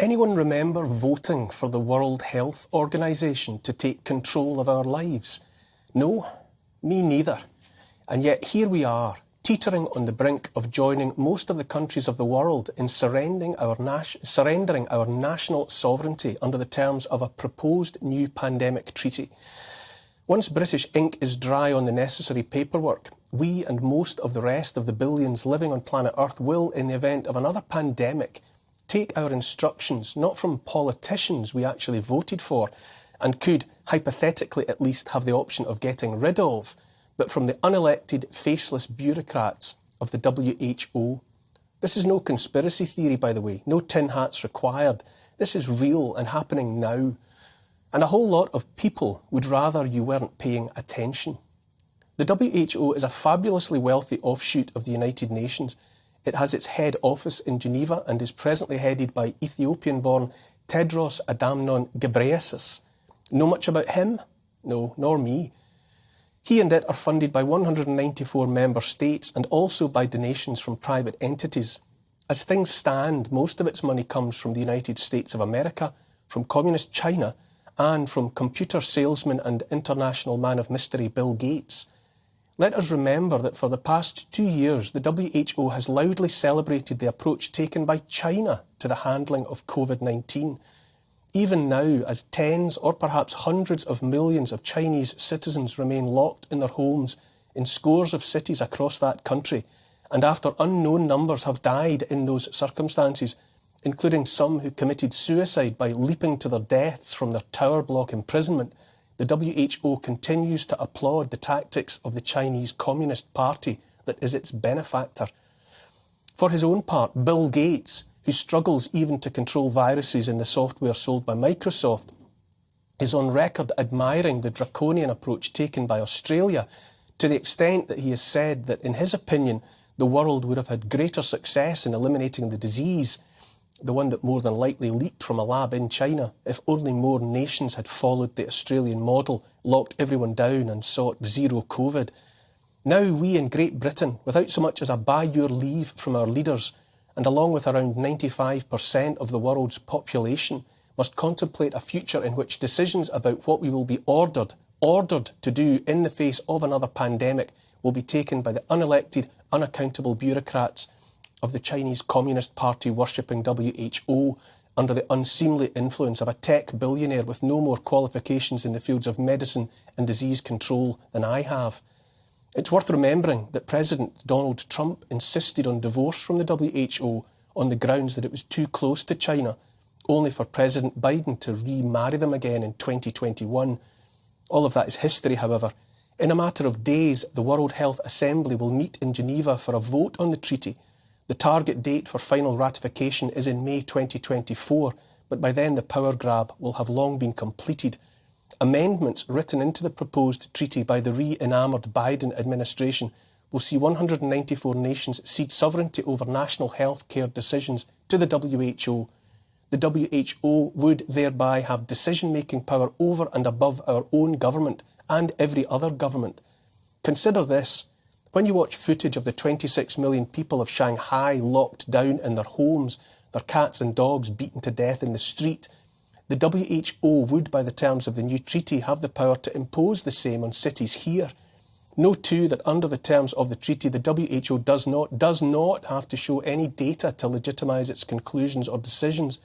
Anyone remember voting for the World Health Organization to take control of our lives? No, me neither. And yet here we are, teetering on the brink of joining most of the countries of the world in surrendering our national sovereignty under the terms of a proposed new pandemic treaty. Once British ink is dry on the necessary paperwork, we and most of the rest of the billions living on planet Earth will, in the event of another pandemic, take our instructions not from politicians we actually voted for and could, hypothetically at least, have the option of getting rid of, but from the unelected, faceless bureaucrats of the WHO. This is no conspiracy theory, by the way, no tin hats required. This is real and happening now. And a whole lot of people would rather you weren't paying attention. The WHO is a fabulously wealthy offshoot of the United Nations. It has its head office in Geneva and is presently headed by Ethiopian-born Tedros Adhanom Ghebreyesus. Know much about him? No, nor me. He and it are funded by 194 member states and also by donations from private entities. As things stand, most of its money comes from the United States of America, from communist China, and from computer salesman and international man of mystery Bill Gates. Let us remember that for the past 2 years, the WHO has loudly celebrated the approach taken by China to the handling of COVID-19. Even now, as tens or perhaps hundreds of millions of Chinese citizens remain locked in their homes in scores of cities across that country, and after unknown numbers have died in those circumstances, including some who committed suicide by leaping to their deaths from their tower block imprisonment, the WHO continues to applaud the tactics of the Chinese Communist Party that is its benefactor. For his own part, Bill Gates, who struggles even to control viruses in the software sold by Microsoft, is on record admiring the draconian approach taken by Australia, to the extent that he has said that, in his opinion, the world would have had greater success in eliminating the disease, the one that more than likely leaked from a lab in China, if only more nations had followed the Australian model, locked everyone down and sought zero COVID. Now we in Great Britain, without so much as a by your leave from our leaders, and along with around 95% of the world's population, must contemplate a future in which decisions about what we will be ordered to do in the face of another pandemic will be taken by the unelected, unaccountable bureaucrats of the Chinese Communist Party worshipping WHO under the unseemly influence of a tech billionaire with no more qualifications in the fields of medicine and disease control than I have. It's worth remembering that President Donald Trump insisted on divorce from the WHO on the grounds that it was too close to China, only for President Biden to remarry them again in 2021. All of that is history, however. In a matter of days, the World Health Assembly will meet in Geneva for a vote on the treaty. The target date for final ratification is in May 2024, but by then the power grab will have long been completed. Amendments written into the proposed treaty by the re-enamoured Biden administration will see 194 nations cede sovereignty over national health care decisions to the WHO. The WHO would thereby have decision-making power over and above our own government and every other government. Consider this. When you watch footage of the 26 million people of Shanghai locked down in their homes, their cats and dogs beaten to death in the street, the WHO would, by the terms of the new treaty, have the power to impose the same on cities here. Note too that under the terms of the treaty, the WHO does not have to show any data to legitimise its conclusions or decisions.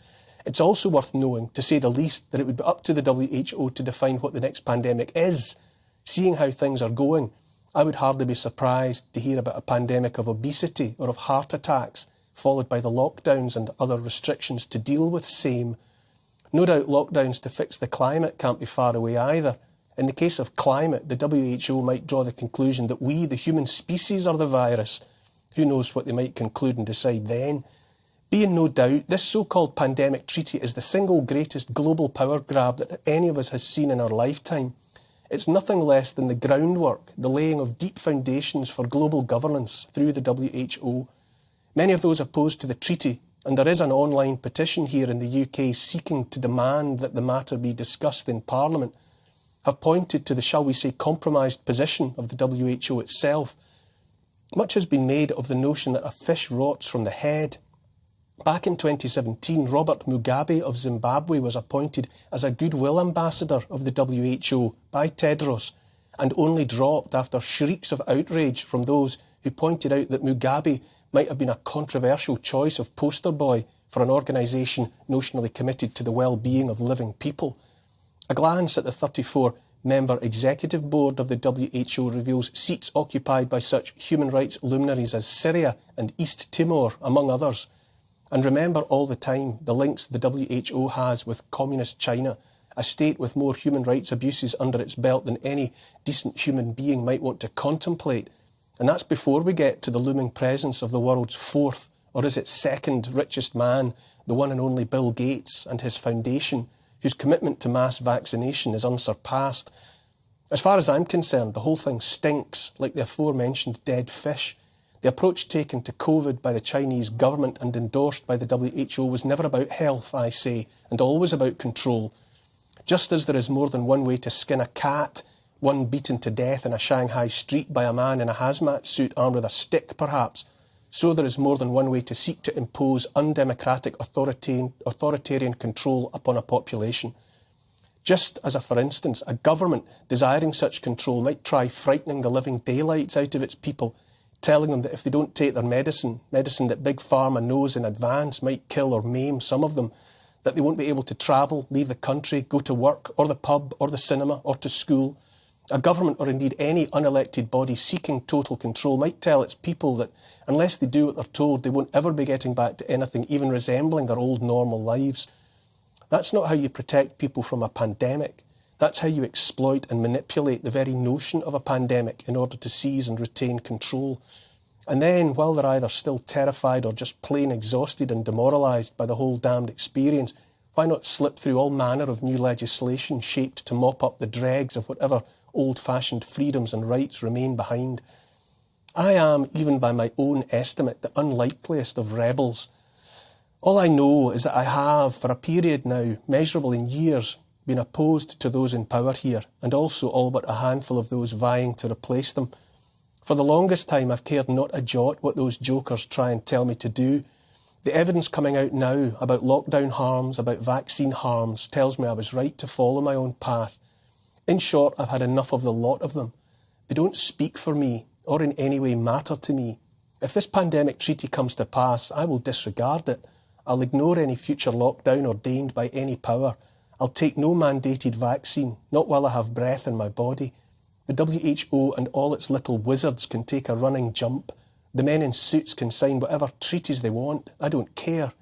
It's also worth knowing, to say the least, that it would be up to the WHO to define what the next pandemic is. Seeing how things are going, I would hardly be surprised to hear about a pandemic of obesity or of heart attacks, followed by the lockdowns and other restrictions to deal with same. No doubt lockdowns to fix the climate can't be far away either. In the case of climate, the WHO might draw the conclusion that we, the human species, are the virus. Who knows what they might conclude and decide then? Be in no doubt, this so-called pandemic treaty is the single greatest global power grab that any of us has seen in our lifetime. It's nothing less than the groundwork, the laying of deep foundations for global governance through the WHO. Many of those opposed to the treaty, and there is an online petition here in the UK seeking to demand that the matter be discussed in Parliament, have pointed to the, shall we say, compromised position of the WHO itself. Much has been made of the notion that a fish rots from the head. Back in 2017, Robert Mugabe of Zimbabwe was appointed as a goodwill ambassador of the WHO by Tedros, and only dropped after shrieks of outrage from those who pointed out that Mugabe might have been a controversial choice of poster boy for an organisation notionally committed to the well-being of living people. A glance at the 34-member executive board of the WHO reveals seats occupied by such human rights luminaries as Syria and East Timor, among others. And remember all the time the links the WHO has with communist China, a state with more human rights abuses under its belt than any decent human being might want to contemplate. And that's before we get to the looming presence of the world's fourth, or is it second, richest man, the one and only Bill Gates and his foundation, whose commitment to mass vaccination is unsurpassed. As far as I'm concerned, the whole thing stinks like the aforementioned dead fish. The approach taken to COVID by the Chinese government and endorsed by the WHO was never about health, I say, and always about control. Just as there is more than one way to skin a cat, one beaten to death in a Shanghai street by a man in a hazmat suit armed with a stick, perhaps, so there is more than one way to seek to impose undemocratic authoritarian control upon a population. Just as for instance, a government desiring such control might try frightening the living daylights out of its people, telling them that if they don't take their medicine that Big Pharma knows in advance might kill or maim some of them, that they won't be able to travel, leave the country, go to work, or the pub, or the cinema, or to school. A government, or indeed any unelected body seeking total control, might tell its people that unless they do what they're told, they won't ever be getting back to anything even resembling their old normal lives. That's not how you protect people from a pandemic. That's how you exploit and manipulate the very notion of a pandemic in order to seize and retain control. And then, while they're either still terrified or just plain exhausted and demoralised by the whole damned experience, why not slip through all manner of new legislation shaped to mop up the dregs of whatever old-fashioned freedoms and rights remain behind? I am, even by my own estimate, the unlikeliest of rebels. All I know is that I have, for a period now, measurable in years, been opposed to those in power here, and also all but a handful of those vying to replace them. For the longest time I've cared not a jot what those jokers try and tell me to do. The evidence coming out now about lockdown harms, about vaccine harms, tells me I was right to follow my own path. In short, I've had enough of the lot of them. They don't speak for me, or in any way matter to me. If this pandemic treaty comes to pass, I will disregard it. I'll ignore any future lockdown ordained by any power. I'll take no mandated vaccine, not while I have breath in my body. The WHO and all its little wizards can take a running jump. The men in suits can sign whatever treaties they want. I don't care.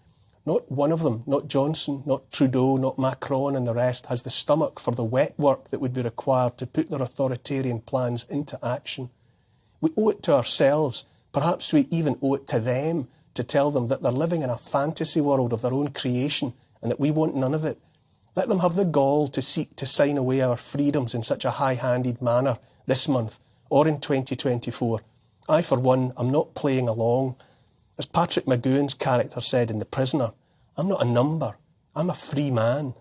Not one of them, not Johnson, not Trudeau, not Macron and the rest, has the stomach for the wet work that would be required to put their authoritarian plans into action. We owe it to ourselves, perhaps we even owe it to them, to tell them that they're living in a fantasy world of their own creation and that we want none of it. Let them have the gall to seek to sign away our freedoms in such a high-handed manner this month or in 2024. I, for one, am not playing along. As Patrick McGowan's character said in The Prisoner, I'm not a number, I'm a free man.